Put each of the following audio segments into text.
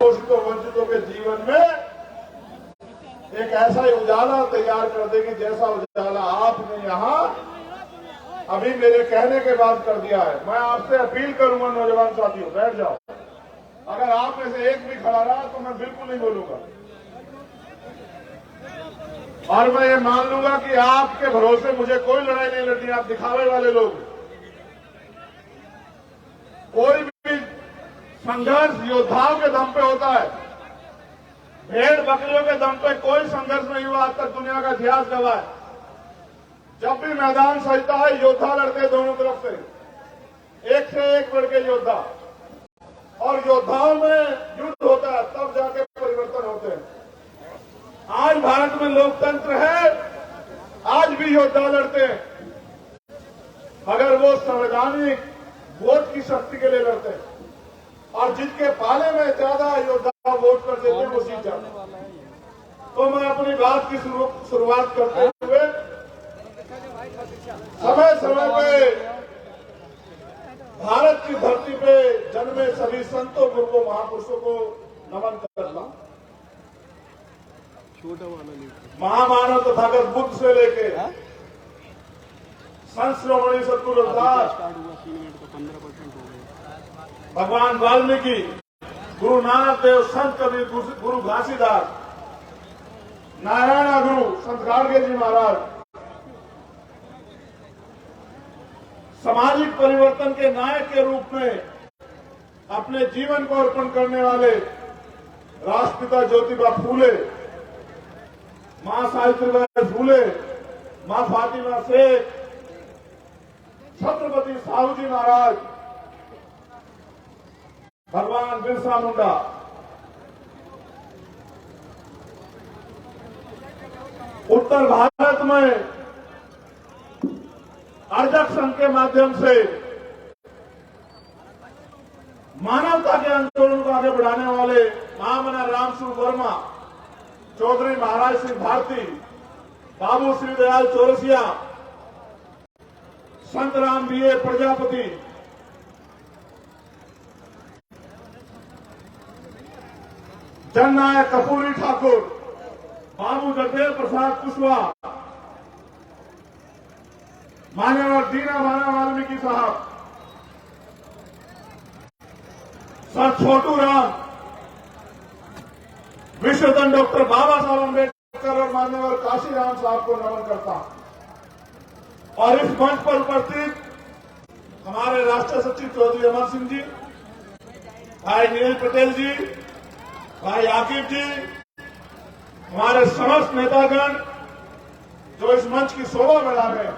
शोषितों वंचितों के जीवन में एक ऐसा ही उजाला तैयार कर देगी जैसा उजाला आपने यहाँ अभी मेरे कहने के बाद कर दिया है। मैं आपसे अपील करूंगा नौजवान साथियों, बैठ जाओ। अगर आप में से एक भी खड़ा रहा तो मैं बिल्कुल नहीं बोलूंगा और मैं ये मान लूंगा कि आपके भरोसे मुझे कोई लड़ाई नहीं लड़नी। आप दिखावे वाले लोग, कोई भी संघर्ष योद्धाओं के दम पे होता है, भेड़ बकरियों के दम पे कोई संघर्ष नहीं हुआ आज तक, दुनिया का इतिहास गवाह है। जब भी मैदान सजता है योद्धा लड़ते दोनों तरफ से एक बढ़ के योद्धा, और योद्धाओं में युद्ध होता है तब जाके परिवर्तन होते हैं। आज भारत में लोकतंत्र है, आज भी योद्धा लड़ते हैं, अगर वो संवैधानिक वोट की शक्ति के लिए लड़ते हैं और जिनके पाले में ज्यादा योद्धा वोट कर देते हैं वो जीत जाते हैं। तो मैं अपनी बात की शुरुआत करते हुए समय समय पे भारत की धरती पे जन्मे सभी संतों गुरुओं महापुरुषों को नमन करता हूं। महामानव तथागत बुद्ध से लेके संत शिरोमणि सद्गुरु रविदास, भगवान वाल्मीकि, गुरु नानक देव, संत कबीर, गुरु घासीदास, नारायण गुरु संत गाडगे जी महाराज, सामाजिक परिवर्तन के नायक के रूप में अपने जीवन को अर्पण करने वाले राष्ट्रपिता ज्योतिबा फूले, मां सावित्रीबाई फूले, मां फातिमा शेख, छत्रपति साहू जी महाराज, भगवान बिरसा मुंडा, उत्तर भारत में अर्जक संघ के माध्यम से मानवता के आंदोलन को आगे बढ़ाने वाले महामना रामस्वरूप वर्मा, चौधरी महाराज सिंह भारती, बाबू श्री दयाल चौरसिया, संत राम बीए प्रजापति, जननायक कपूरी ठाकुर, बाबू जगदेव प्रसाद कुशवाहा, मान्यवर दीना माना वाल्मीकि साहब, सर छोटू राम, विश्वधन डॉक्टर बाबा साहब अम्बेडकर और मान्यवर काशीराम साहब को नमन करता हूं। और इस मंच पर उपस्थित हमारे राष्ट्रीय सचिव चौधरी अमर सिंह जी, भाई नील पटेल जी, भाई आकिब जी, हमारे समस्त नेतागण जो इस मंच की शोभा बढ़ा रहे हैं,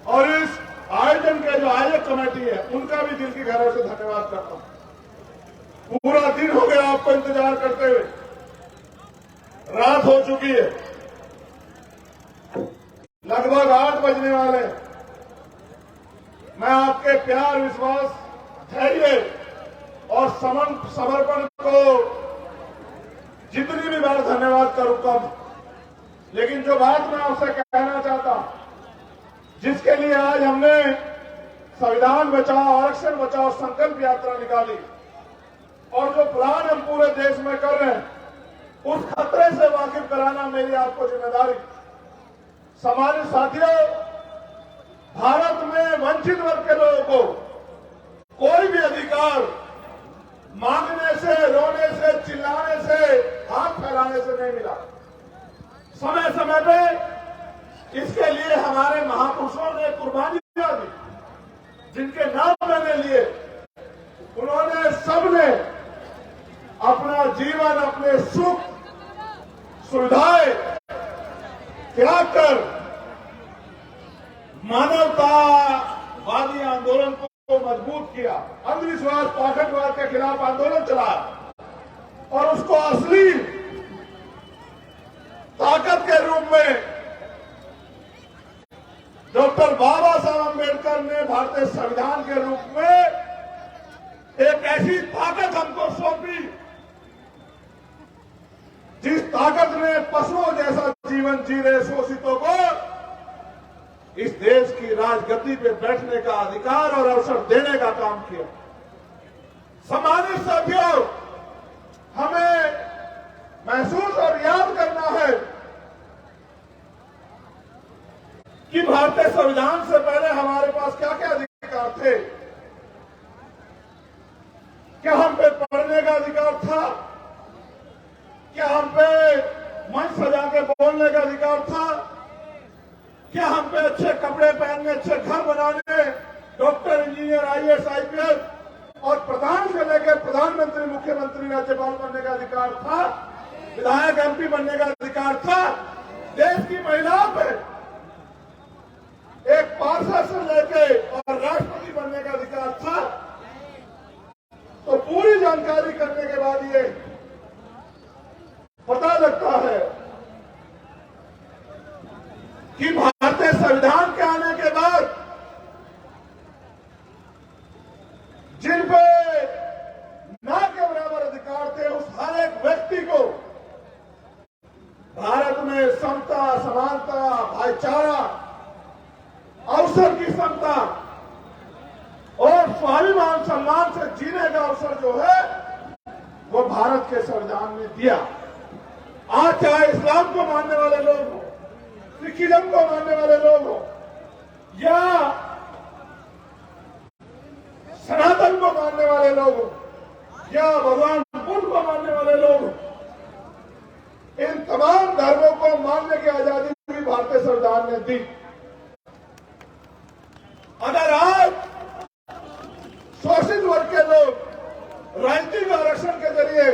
और इस आयोजन के जो आयोजक कमेटी है उनका भी दिल की गहराई से धन्यवाद करता हूं। पूरा दिन हो गया आपको इंतजार करते हुए, रात हो चुकी है, लगभग 8 बजने वाले। मैं आपके प्यार, विश्वास, धैर्य और समर्पण को जितनी भी बार धन्यवाद करूं कम, लेकिन जो बात मैं आपसे कहना चाहता हूं, जिसके लिए आज हमने संविधान बचाओ, आरक्षण बचाओ संकल्प यात्रा निकाली और जो प्लान हम पूरे देश में कर रहे हैं, उस खतरे से वाकिफ कराना मेरी आपको जिम्मेदारी। समाज साथियों, भारत में वंचित वर्ग के लोगों को कोई भी अधिकार मांगने से, रोने से, चिल्लाने से, हाथ फैलाने से नहीं मिला। समय समय पे इसके लिए हमारे महापुरुषों ने कुर्बानियां दी, जिनके नाम मैंने लिए, उन्होंने सबने अपना जीवन, अपने सुख सुविधाएं त्याग कर मानवतावादी आंदोलन को मजबूत किया, अंधविश्वास, पाखंडवाद के खिलाफ आंदोलन चलाया और उसको असली ताकत के रूप में डॉक्टर बाबा साहब अम्बेडकर ने भारतीय संविधान के रूप में एक ऐसी ताकत हमको सौंपी, जिस ताकत ने पशुओं जैसा जीवन जी रहे शोषितों को इस देश की राजगद्दी पे बैठने का अधिकार और अवसर देने का काम किया। सम्मानित साथियों, क्या हम पे पढ़ने का अधिकार था? क्या हम पे मंच सजा के बोलने का अधिकार था? क्या हम पे अच्छे कपड़े पहनने, अच्छे घर बनाने, डॉक्टर, इंजीनियर, आईएएस, आईपीएस और प्रधान से लेकर प्रधानमंत्री, मुख्यमंत्री, राज्यपाल बनने का अधिकार था? विधायक, एमपी बनने का अधिकार था? देश की महिलाओं पे एक पार्षद से लेके और राष्ट्रपति बनने का अधिकार था? तो पूरी जानकारी करने के बाद ये पता लगता है कि भारतीय संविधान के आने के बाद जिन पे ना के बराबर अधिकार थे, उस हर एक व्यक्ति को भारत में समता, समानता, भाईचारा, अवसर की समता और स्वाभिमान सम्मान से जीने का अवसर जो है वो भारत के संविधान ने दिया। आज चाहे इस्लाम को मानने वाले लोग हो, सिखिज्म को मानने वाले लोग हो या सनातन को मानने वाले लोग हो या भगवान बुद्ध को मानने वाले लोग हो, इन तमाम धर्मों को मानने की आजादी भी भारतीय संविधान ने दी। अगर आज शोषित वर्ग के लोग राजनीतिक आरक्षण के जरिए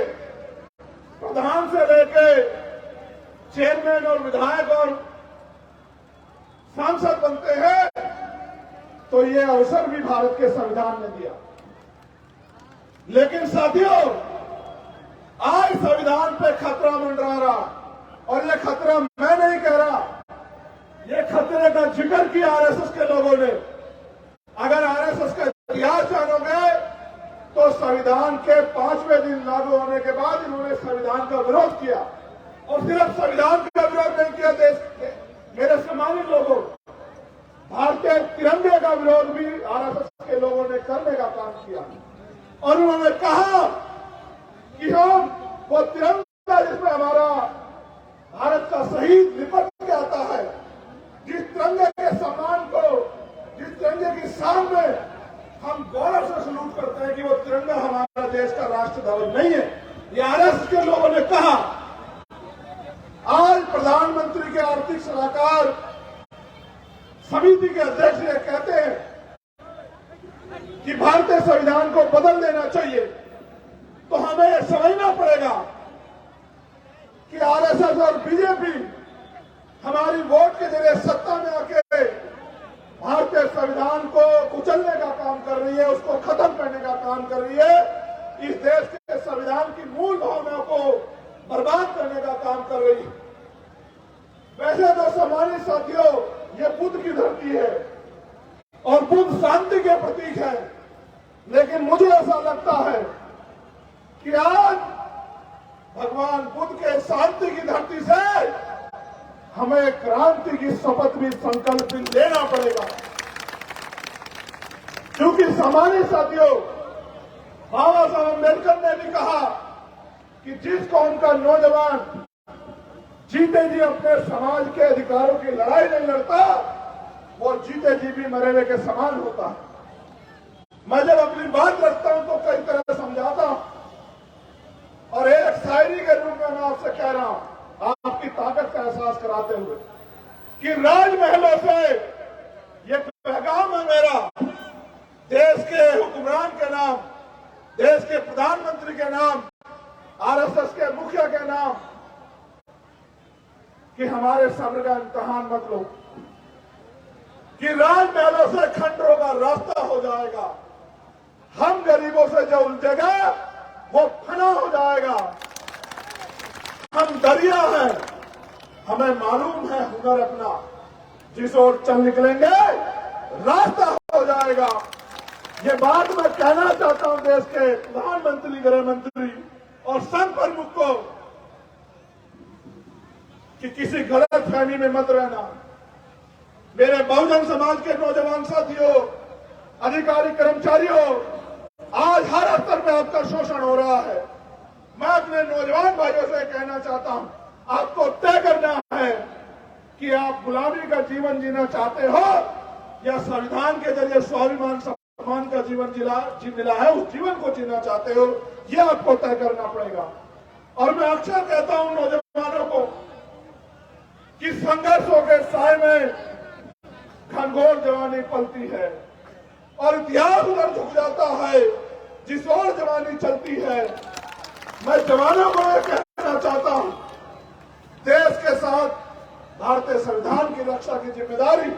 प्रधान से लेके चेयरमैन और विधायक और सांसद बनते हैं, तो ये अवसर भी भारत के संविधान ने दिया। लेकिन साथियों, आज संविधान पे खतरा मंडरा रहा, और ये खतरा मैं नहीं कह रहा, ये खतरे का जिक्र किया आरएसएस के लोगों ने। अगर आरएसएस का इतिहास जानोगे तो संविधान के 5वें दिन लागू होने के बाद इन्होंने संविधान का विरोध किया, और सिर्फ संविधान का विरोध नहीं किया, देश के मेरे सम्मानित लोगों, भारतीय तिरंगे का विरोध भी आरएसएस के लोगों ने करने का काम किया। और उन्होंने कहा कि हम वो तिरंगा जिसमें हमारा भारत का शहीद लिपट के आता है, जिस तिरंगे के सम्मान को, जिस तिरंगे की शान में हम गौरव से सलूट करते हैं कि वो तिरंगा हमारा देश का राष्ट्र ध्वज नहीं है, ये आरएसएस के लोगों ने कहा। आज प्रधानमंत्री के आर्थिक सलाहकार समिति के अध्यक्ष ये कहते हैं कि भारतीय संविधान को बदल देना चाहिए, तो हमें यह समझना पड़ेगा कि आरएसएस और बीजेपी हमारी वोट के जरिए सत्ता में आके भारतीय संविधान को कुचलने का काम कर रही है, उसको खत्म करने का काम कर रही है, इस देश के संविधान की मूल भावनाओं को बर्बाद करने का काम कर रही है। वैसे तो सम्मानित साथियों, ये बुद्ध की धरती है और बुद्ध शांति के प्रतीक है, लेकिन मुझे ऐसा लगता है कि आज भगवान बुद्ध के शांति की धरती से हमें क्रांति की शपथ भी संकल्प भी लेना पड़ेगा। क्योंकि सम्मानित साथियों, बाबा साहब अम्बेडकर ने भी कहा कि जिस कौम का नौजवान जीते जी अपने समाज के अधिकारों की लड़ाई नहीं लड़ता, वो जीते जी भी मरे हुए के समान होता है। मैं जब अपनी बात रखता हूं तो कई तरह समझाता हूं, और एक शायरी के रूप में मैं आपसे कह रहा हूं, आपकी ताकत का एहसास कराते हुए, कि राजमहलों से ये पैगाम है मेरा, देश के हुक्मरान के नाम, देश के प्रधानमंत्री के नाम, आरएसएस के मुखिया के नाम, कि हमारे सब्र का इम्तिहान मत लो, कि राजमहलों से खंडरों का रास्ता हो जाएगा, हम गरीबों से जो उलझेगा वो फना हो जाएगा। हम दरिया हैं, हमें मालूम है हुनर अपना, जिस ओर चल निकलेंगे रास्ता हो जाएगा। ये बात मैं कहना चाहता हूं देश के प्रधानमंत्री, गृह मंत्री और संघ प्रमुख को, कि किसी गलत फहमी में मत रहना। मेरे बहुजन समाज के नौजवान साथियों, अधिकारी, कर्मचारियों, आज हर स्तर पे आपका शोषण हो रहा है। मैं अपने नौजवान भाइयों से कहना चाहता हूं, आपको तय करना है कि आप गुलामी का जीवन जीना चाहते हो या संविधान के जरिए स्वाभिमान सम्मान का जीवन जी मिला है, उस जीवन को जीना चाहते हो, ये आपको तय करना पड़ेगा। और मैं अक्सर कहता हूं नौजवानों को कि संघर्षों के साए में घनघोर जवानी पलती है और इतिहास उधर झुक जाता है जिस ओर जवानी चलती है। मैं जवानों को यह कहना चाहता हूं, देश के साथ भारतीय संविधान की रक्षा की जिम्मेदारी,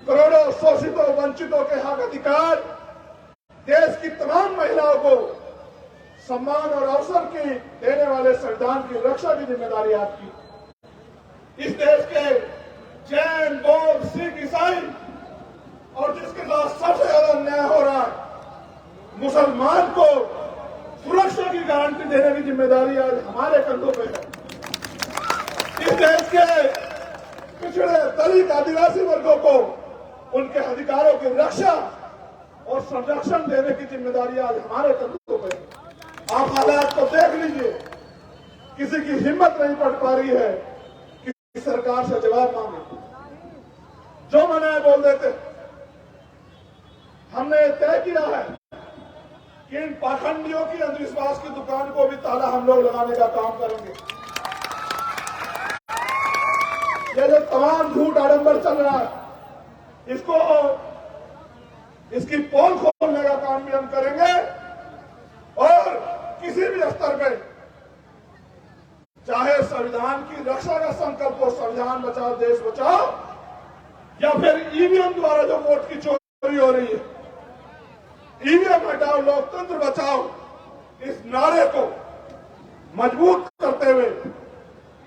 करोड़ों शोषितों वंचितों के हक अधिकार, देश की तमाम महिलाओं को सम्मान और अवसर की देने वाले संविधान की रक्षा की जिम्मेदारी आपकी। इस देश के जैन, बौद्ध, सिख, ईसाई और जिसके साथ सबसे ज्यादा अन्याय हो रहा है, मुसलमान को सुरक्षा की गारंटी देने की जिम्मेदारी आज हमारे कंधों पे है। इस देश के पिछड़े दलित आदिवासी वर्गों को उनके अधिकारों की रक्षा और संरक्षण देने की जिम्मेदारी आज हमारे कंधों पे है। आप हालात को देख लीजिए, किसी की हिम्मत नहीं पड़ पा रही है कि सरकार से जवाब मांगे, जो मना है बोल देते। हमने तय किया है कि इन पाखंडियों की अंधविश्वास की दुकान को भी ताला हम लोग लगाने का काम करेंगे। ये जो तमाम झूठ आडंबर चल रहा है, इसकी पोल खोलने का काम भी हम करेंगे और किसी भी स्तर पे, चाहे संविधान की रक्षा का संकल्प हो, संविधान बचाओ देश बचाओ, या फिर ईवीएम द्वारा जो वोट की चोरी हो रही है, ईवीएम हटाओ लोकतंत्र बचाओ, इस नारे को मजबूत करते हुए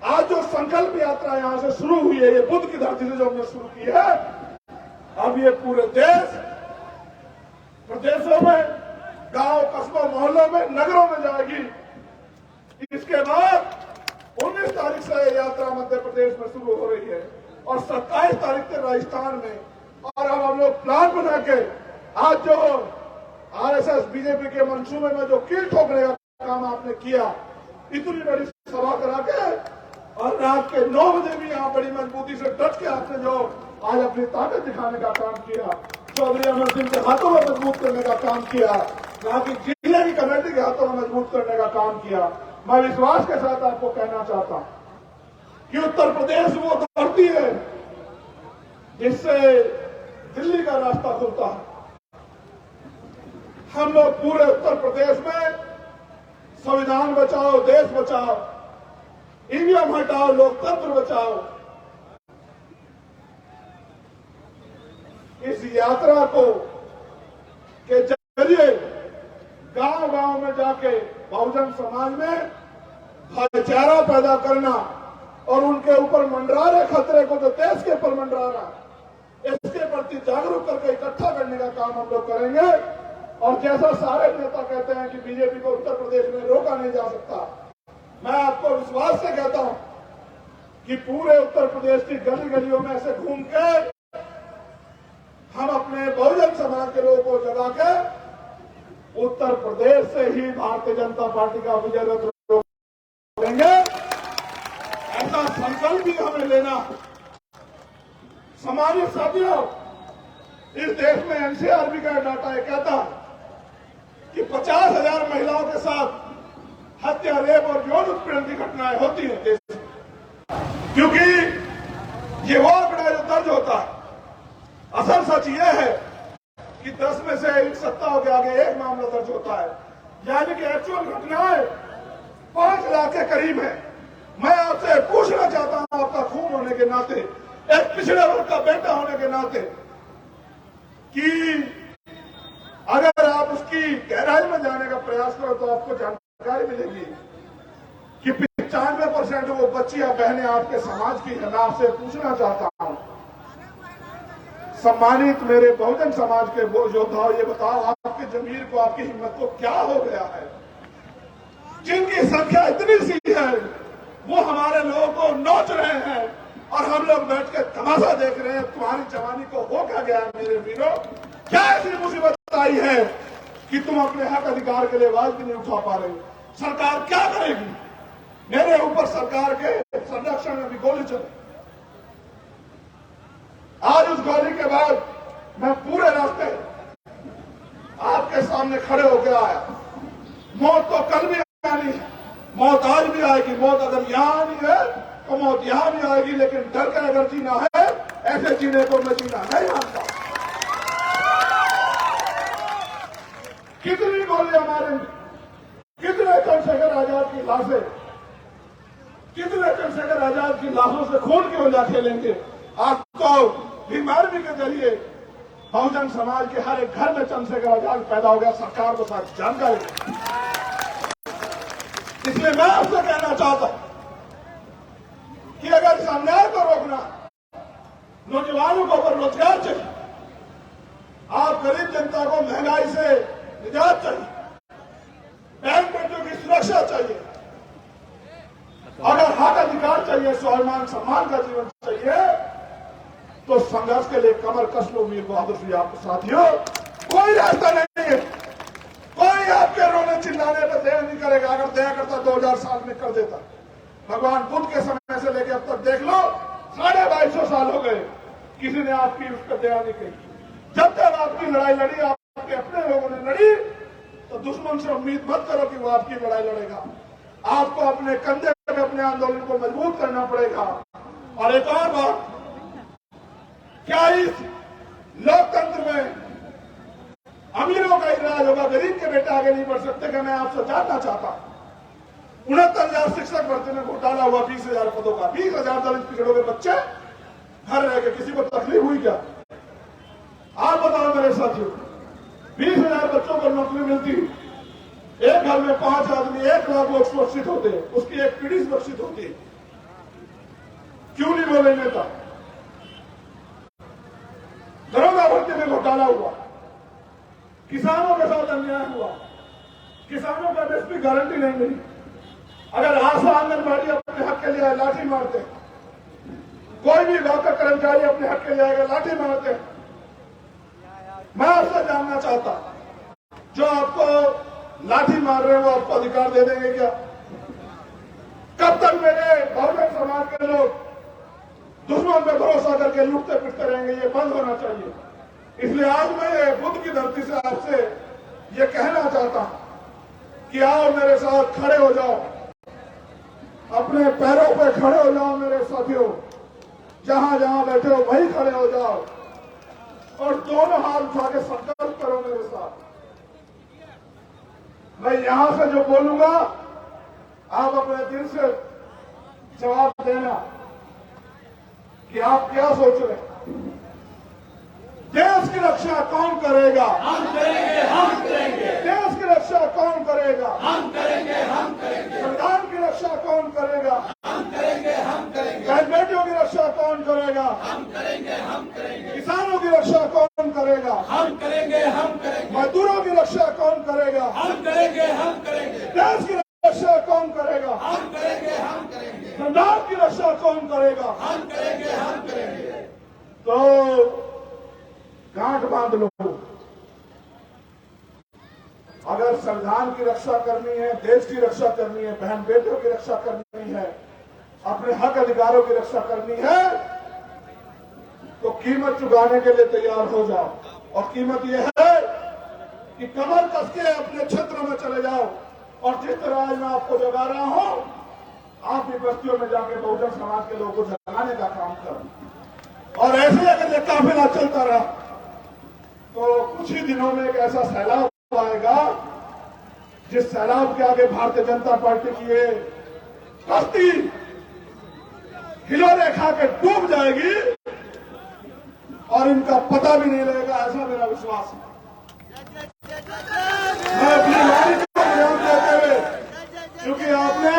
आज जो संकल्प यात्रा यहां से शुरू हुई है, ये बुद्ध की धरती से जो हमने शुरू की है, अब ये पूरे देश, प्रदेशों में, गांव, कस्बों, मोहल्लों में, नगरों में जाएगी। इसके बाद 19 तारीख से ये यात्रा मध्य प्रदेश में शुरू हो रही है और 27 तारीख से राजस्थान में। और अब हम लोग प्लान बना के आज जो आरएसएस बीजेपी के मंसूबे में जो कील ठोकने का काम आपने किया, इतनी बड़ी सभा करा के और रात के 9 बजे भी यहाँ बड़ी मजबूती से डट के आपने जो आज अपनी ताकत दिखाने का काम किया, चौधरी अमर सिंह के हाथों में मजबूत करने का काम किया, यहाँ की जिले की कमेटी के हाथों में मजबूत करने का काम किया। मैं विश्वास के साथ आपको कहना चाहता हूं कि उत्तर प्रदेश वो धरती है जिससे दिल्ली का रास्ता खुलता है। हम लोग पूरे उत्तर प्रदेश में संविधान बचाओ, देश बचाओ, ईवीएम हटाओ, लोकतंत्र बचाओ, इस यात्रा को के जरिए गांव गांव में जाके बहुजन समाज में भाईचारा पैदा करना और उनके ऊपर मंडरा रहे खतरे को जो देश के ऊपर मंडरा रहा है, इसके प्रति जागरूक करके इकट्ठा करने का काम हम लोग करेंगे। और जैसा सारे नेता कहते हैं कि बीजेपी को उत्तर प्रदेश में रोका नहीं जा सकता, मैं आपको विश्वास से कहता हूं कि पूरे उत्तर प्रदेश की गली गलियों में ऐसे घूम के हम अपने बहुजन समाज के लोगों को जगा के उत्तर प्रदेश से ही भारतीय जनता पार्टी का विजय रथ लेंगे। ऐसा संकल्प भी हमें लेना। समाज साथियों, इस देश में एनसीआरबी का डाटा यह कहता है कि 50,000 महिलाओं के साथ हत्या, रेप और यौन उत्पीड़न की घटनाएं होती है देश में, क्योंकि ये वो आंकड़ा जो दर्ज होता है। असल सच ये है कि 10 में से इन सत्ताओं के आगे एक मामला दर्ज होता है, यानी कि एक्चुअल घटनाएं 5 लाख के करीब है। मैं आपसे पूछना चाहता हूं, आपका खून होने के नाते, एक पिछड़े वर्ग का बेटा होने के नाते, कि अगर आप उसकी गहराई में जाने का प्रयास करो तो आपको जानकारी मिलेगी कि 95% वो बच्चियां बहनें आपके समाज की है। मैं आपसे पूछना चाहता हूं, सम्मानित मेरे बहुजन समाज के योद्धाओं, ये बताओ आपके जमीर को, आपकी हिम्मत को क्या हो गया है? जिनकी संख्या इतनी सी है वो हमारे लोगों को नोच रहे हैं और हम लोग बैठ के तमाशा देख रहे हैं। तुम्हारी जवानी को हो क्या गया मेरे वीरों? क्या ऐसी मुसीबत आई है कि तुम अपने हक अधिकार के लिए आवाज भी नहीं उठा पा रहे? सरकार क्या करेगी? मेरे ऊपर सरकार के संरक्षण में भी गोली चली। आज उस गोली के बाद मैं पूरे रास्ते आपके सामने खड़े होकर आया। मौत तो कल भी आनी है, मौत आज भी आएगी। मौत अगर यहाँ आनी है तो मौत यहाँ भी आएगी, लेकिन डर के अगर जीना है, ऐसे जीने को मैं जीना नहीं मानता। कितनी गोलियां मारेंगे, कितने चंद्रशेखर आजाद की लाशें, कितने चंद्रशेखर आजाद की लाशों से खून की वजह खेलेंगे। आपको बीमारी के जरिए बहुजन समाज के हर एक घर में चंद्रशेखर आजाद पैदा हो गया, सरकार को साथ जानकारी। इसलिए मैं आपसे कहना चाहता हूं कि अगर इस अन्याय को रोकना, नौजवानों को ऊपर रोजगार चाहिए, आप गरीब जनता को महंगाई से निजात चाहिए, बहन बेटियों की सुरक्षा चाहिए, अगर हक अधिकार चाहिए, स्वाभिमान सम्मान का जीवन चाहिए, तो संघर्ष के लिए कमर कस लो वीर बहादुर सिंह। आपको साथियों, कोई रास्ता नहीं है, कोई आपके रोने चिल्लाने पर दया नहीं करेगा। अगर दया करता 2000 साल में कर देता। भगवान बुद्ध के समय से लेकर अब तक देख लो, 2250 साल हो गए, किसी ने आपकी उस पर दया नहीं की। जब तक आपकी लड़ाई लड़ी, आपके अपने लोगों ने लड़ी, तो दुश्मन से उम्मीद मत करो कि वो आपकी लड़ाई लड़ेगा। आपको अपने कंधे पे अपने आंदोलन को मजबूत करना पड़ेगा। और एक और बात, क्या इस लोकतंत्र में अमीरों का इलाज होगा, गरीब के बेटे आगे नहीं बढ़ सकते? कि मैं आपसे जानना चाहता हूं। 69,000 शिक्षक भर्ती में घोटाला हुआ, 20,000 पदों का, 20,000 दलित पिछड़ों के बच्चे घर रह गए, किसी को तकलीफ हुई क्या? आप बताओ मेरे साथियों, 20,000 बच्चों को नौकरी मिलती, एक घर में 5 आदमी, 1 लाख लोग सुरक्षित होते, उसकी एक पीढ़ी सुरक्षित होती। क्यों नहीं बोले नेता? दरोगा भर्ती में घोटाला हुआ, किसानों के साथ अन्याय हुआ, किसानों का एमएसपी गारंटी नहीं मिली। अगर आशा आंगनबाड़ी अपने हक के लिए लाठी मारते, कोई भी गांव का कर्मचारी अपने हक के लिए आएगा लाठी मारते। मैं आपसे जानना चाहता, जो आपको लाठी मार रहे हो, वो आपको अधिकार दे देंगे क्या? कब तक मेरे बहुजन समाज के लोग दुश्मन पे भरोसा करके लूटते फिरते रहेंगे? ये बंद होना चाहिए। इसलिए आज मैं बुद्ध की धरती से आपसे ये कहना चाहता हूं कि आओ मेरे साथ खड़े हो जाओ, अपने पैरों पे खड़े हो जाओ मेरे साथियों, जहां जहां बैठे हो वहीं खड़े हो जाओ और दोनों हाथ उठा के संकल्प करो मेरे साथ। मैं यहां से जो बोलूंगा, आप अपने दिल से जवाब देना कि आप क्या सोच रहे हैं। देश की रक्षा कौन करेगा? हम करेंगे, हम करेंगे। देश की रक्षा कौन करेगा? हम करेंगे, हम करेंगे। संविधान की रक्षा कौन करेगा? हम करेंगे, हम करेंगे। बहन बेटियों की रक्षा कौन करेगा? हम करेंगे, हम करेंगे। किसानों की रक्षा कौन करेगा? हम करेंगे, हम करेंगे। मजदूरों की रक्षा कौन करेगा? हम करेंगे, हम करेंगे। देश की रक्षा कौन करेगा? हम करेंगे, हम करेंगे। संविधान की रक्षा कौन करेगा? हम करेंगे, हम करेंगे। तो गांठ बांध लो। अगर संविधान की रक्षा करनी है, देश की रक्षा करनी है, बहन बेटियों की रक्षा करनी है, अपने हक अधिकारों की रक्षा करनी है, तो कीमत चुकाने के लिए तैयार हो जाओ। और कीमत यह है कि कमर कस के अपने क्षेत्र में चले जाओ और जिस तरह आज मैं आपको जगा रहा हूं, आप भी बस्तियों में जाके बहुजन समाज के लोगों को जगाने का काम करो। और ऐसे अगर ये काफिला चलता रहा तो कुछ ही दिनों में एक ऐसा सैलाब आएगा, जिस सैलाब के आगे भारतीय जनता पार्टी की ये कश्ती हिलोरे खा के डूब जाएगी और इनका पता भी नहीं लगेगा, ऐसा मेरा विश्वास है। मैं अपनी वाणी को विराम देते हुए, क्योंकि आपने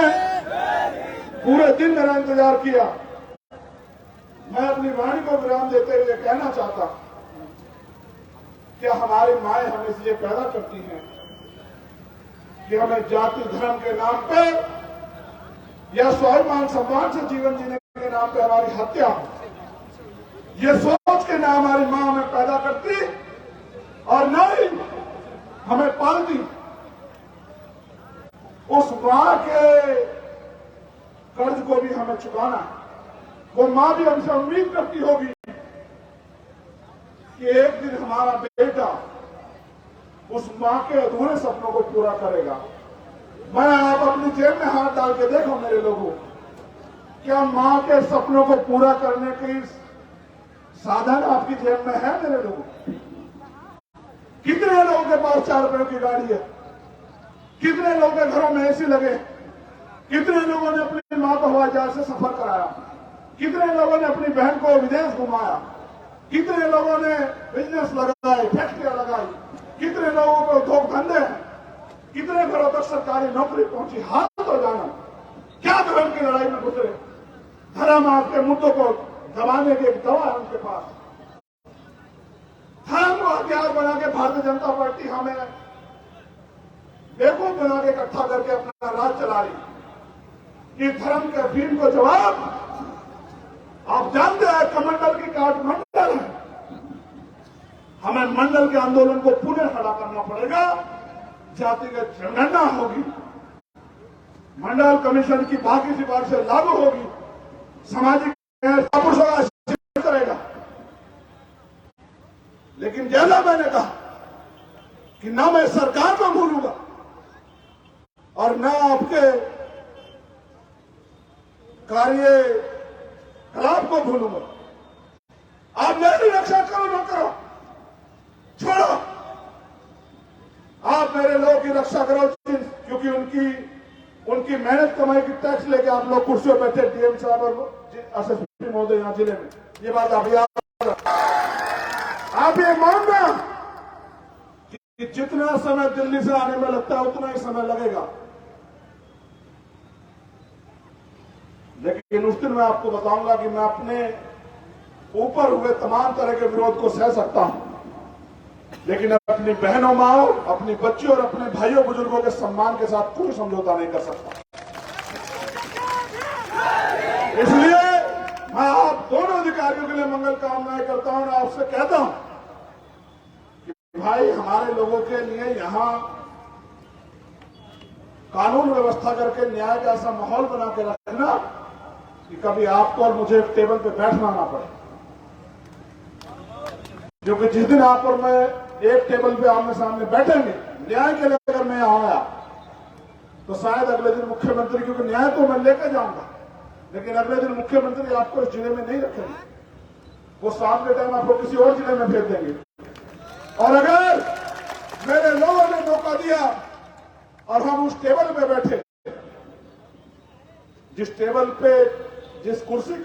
पूरे दिन मेरा इंतजार किया, मैं अपनी वाणी को विराम देते हुए कहना चाहता हूं, क्या हमारी माएं हमें इसलिए पैदा करती हैं कि हमें जाति धर्म के नाम पे या स्वाभिमान सम्मान से जीवन जीने के नाम पे हमारी हत्या हो? ये सोच के ना हमारी मां हमें पैदा करती और न ही हमें पालती। उस मां के कर्ज को भी हमें चुकाना है। वो मां भी हमसे उम्मीद करती होगी कि एक दिन हमारा बेटा उस मां के अधूरे सपनों को पूरा करेगा। मैं आप अपनी जेब में हाथ डाल के देखो मेरे लोगों, क्या मां के सपनों को पूरा करने की साधन आपकी जेब में है मेरे लोगों? कितने लोगों के पास 4 रुपयों की गाड़ी है? कितने लोगों के घरों में एसी लगे? कितने लोगों ने अपनी मां को हवाई जहाज से सफर कराया? कितने लोगों ने अपनी बहन को विदेश घुमाया? कितने लोगों ने बिजनेस लगाए, फैक्ट्रियां लगाई? कितने लोगों को उद्योग धंधे हैं? कितने घरों तक सरकारी नौकरी पहुंची? हाथ तो जाना, क्या धर्म की लड़ाई में गुजरे? धर्म आपके मुद्दों को दबाने की एक दवा है उनके पास। धर्म को हथियार बना के भारतीय जनता पार्टी हमें बेवकूफ बना के इकट्ठा करके अपना राज चला रही कि धर्म के भीम को जवाब आप जानते हैं कमंडल की काट मंडल है। हमें मंडल के आंदोलन को पुनः खड़ा करना पड़ेगा। जातिगत जनगणना होगी, मंडल कमीशन की बाकी सिफारिशें लागू होगी, सामाजिक पुरुषों का शिक्षण करेगा। लेकिन जैसा मैंने कहा कि ना मैं सरकार को भूलूंगा और ना आपके कार्यकलाप को भूलूंगा। आप मेरी रक्षा करो ना करो, छोड़ो, आप मेरे लोगों की रक्षा करो, क्योंकि उनकी मेहनत कमाई की टैक्स लेके आप लोग कुर्सियों पर बैठे, डीएम साहब और एसएसपी महोदय यहां जिले में। ये बात आप याद, आप ये मानना कि जितना समय दिल्ली से आने में लगता है उतना ही समय लगेगा, लेकिन उस दिन मैं आपको बताऊंगा कि मैं अपने ऊपर हुए तमाम तरह के विरोध को सह सकता हूं, लेकिन अपनी बहनों, माओ, अपनी बच्चियों और अपने भाइयों बुजुर्गों के सम्मान के साथ कोई समझौता नहीं कर सकता। इसलिए मैं आप दोनों अधिकारियों के लिए मंगल कामनाएं करता हूं और आपसे कहता हूं कि भाई हमारे लोगों के लिए यहां कानून व्यवस्था करके न्याय का ऐसा माहौल बना के रखना कि कभी आपको और मुझे एक टेबल पे बैठना ना पड़े, क्योंकि जिस दिन आप और मैं एक टेबल पे आमने सामने बैठेंगे न्याय के लिए, अगर मैं यहां आया तो शायद अगले दिन मुख्यमंत्री, क्योंकि न्याय तो मैं लेकर जाऊंगा, लेकिन अगले दिन मुख्यमंत्री आपको इस जिले में नहीं रखेंगे, वो शाम के टाइम आपको किसी और जिले में भेज देंगे। और अगर मेरे लोगों ने मौका दिया और हम उस टेबल पे बैठे, जिस टेबल पे, जिस कुर्सी के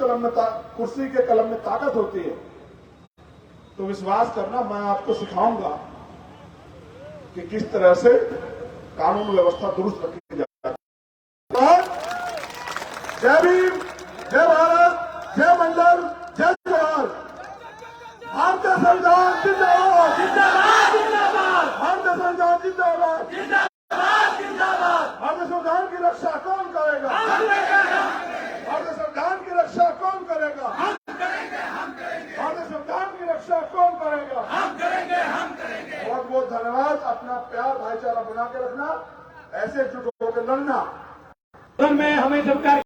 कलम में ताकत होती है, तो विश्वास करना मैं आपको सिखाऊंगा कि किस तरह से कानून व्यवस्था दुरुस्त रखी जाए। जय भीम, जय भारत, जय मंडल, जय जवाहर। भारतीय संविधान जिंदाबाद, जिंदाबाद, जिंदाबाद। भारतीय संविधान जिंदाबाद, जिंदाबाद, जिंदाबाद। भारतीय संविधान की रक्षा कौन करेगा? भारतीय संविधान की रक्षा कौन करेगा? हम करेंगे। भारतीय संविधान की रक्षा कौन करेगा? हम करेंगे। बहुत बहुत धन्यवाद। अपना प्यार भाईचारा बना के रखना, ऐसे एकजुट होकर लड़ना। में हमें सरकार